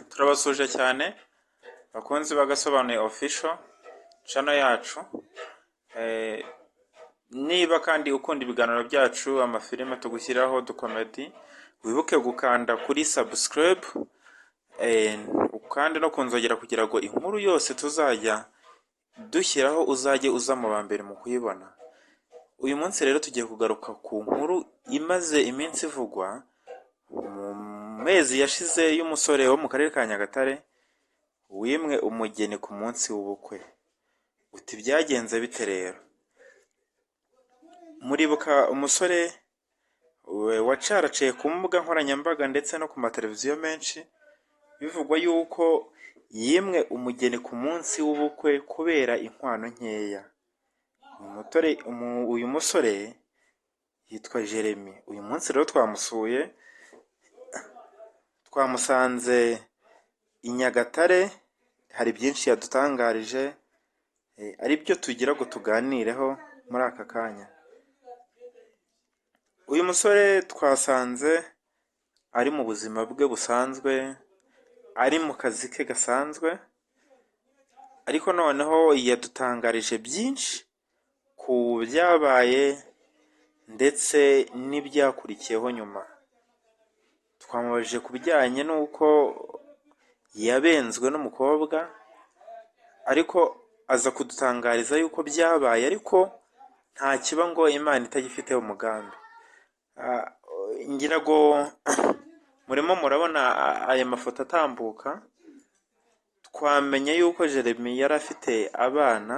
turabasuje cyane bakunzi bagasobanuye official channel yacu. Niba kandi ukunda ibiganiro byacu, amafilime tugushyiraho dukomedi, wibuke gukanda kuri subscribe kandi no kunzogera kugira ngo inkuru yose tuzajya dushyiraho uzajye uza mu ba mbere mu kuyibona. Uyu munsi rero tugiye kugaruka ku nkuru imaze iminsi ivugwa mu mezi yashize y'umusore wo mu karere ka Nyagatare wimwe umugeni ku munsi w'ubukwe. Uti byagenze bite rero? Muribuka umusore wacaraciye ku mbuga nkoranyambaga ndetse no ku mateleviziyo menshi bivugwa yuko yimwe umugeni ku munsi w'ubukwe kubera inkwano nkeya. Uyu musore yitwa Jeremy. Uyu munsi rero twamusuye, twamusanze i Nyagatare, hari byinshi yadutangarije ari byo tugira ngo tuganireho muri aka kanya. Uyu musore twasanze ari mu buzima bwe busanzwe, ari mu kazi ke gasanzwe, ariko noneho yadutangarije byinshi ku byabaye ndetse n'ibyakurikiyeho nyuma. Twamubajije ku bijyanye n'uko yabenzwe n'umukobwa, ariko aza kudutangariza yuko byabaye ariko nta kiba ngo Imana itagifiteho umugambi. Ngira ngo murimo murabona aya mafoto atambuka, twamenye yuko Jeremy yari afite abana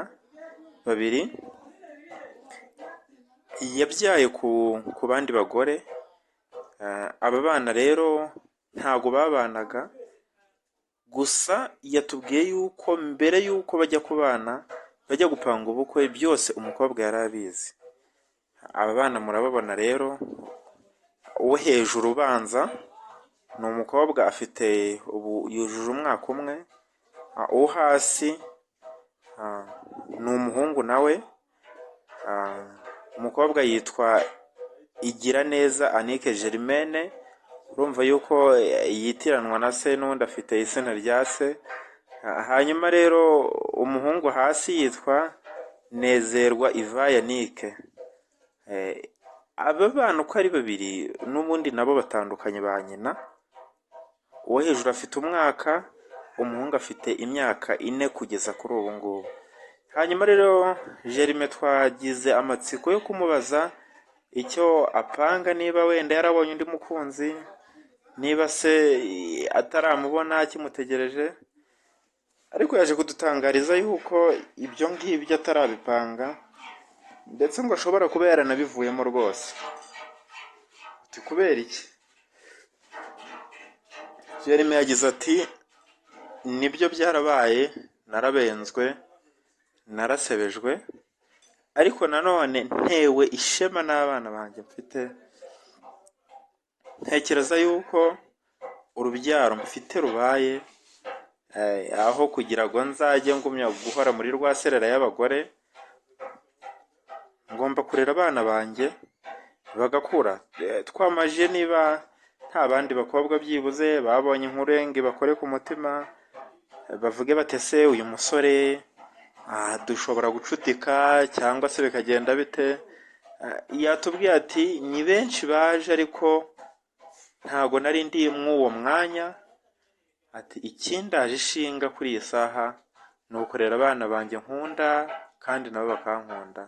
babiri yabyaye ku bandi bagore. Aba bana rero ntago babanaga, gusa yatubwiye yuko mbere yuko bajya kubana bajya gupanga ubukwe byose umukobwa yari abizi. Aba bana murababona rero, uwo hejuru ubanza ni umukobwa afite ubu yujuje umwaka umwe, uwo hasi ni umuhungu nawe. Umukobwa yitwa Igiraneza Anike Germaine, urumva yuko yitiranwa na se n'undi afite izina rya se. Hanyuma rero umuhungu hasi yitwa Nezerwa Iva Yannick. Aba bana uko ari babiri n'ubundi nabo batandukanye ba nyina. Uwo hejuru afite umwaka, umuhungu afite imyaka 4 kugeza kuri ubu ngubu. Hanyuma rero Jeremy twagize amatsiko yo kumubaza icyo apanga, niba wenda yarabonye undi mukunzi, niba se ataramubona akimutegereje. Ariko yaje kudutangariza yuko ibyo ngibyo atarabipanga, ndetse ngo ashobora kuba yaranabivuyemo rwose. Uti kubera iki? Jeremy yagize ati nibyo byarabaye, narabenzwe, narasebejwe, ariko nanone ntewe ishema n'abana banjye mfite. Ntekereza yuko urubyaro mfite rubaye aho kugira ngo nzajye ngumya guhora muri rwa serera y'abagore, ngomba kurera abana banjye bagakura. Twamaje niba nta bandi bakobwa byibuze babonye inkurenge bakore ku mutima, bavuge batese uyu musore dushobora gucutika cyangwa se bikagenda bite. Yatubwiye ati ni benshi baje ariko ntago nari ndi mw'uwo mwanya. Ati ikindaje ishinga kuri iyi saha ni ukurera abana banjye nkunda kandi nabo bakankunda.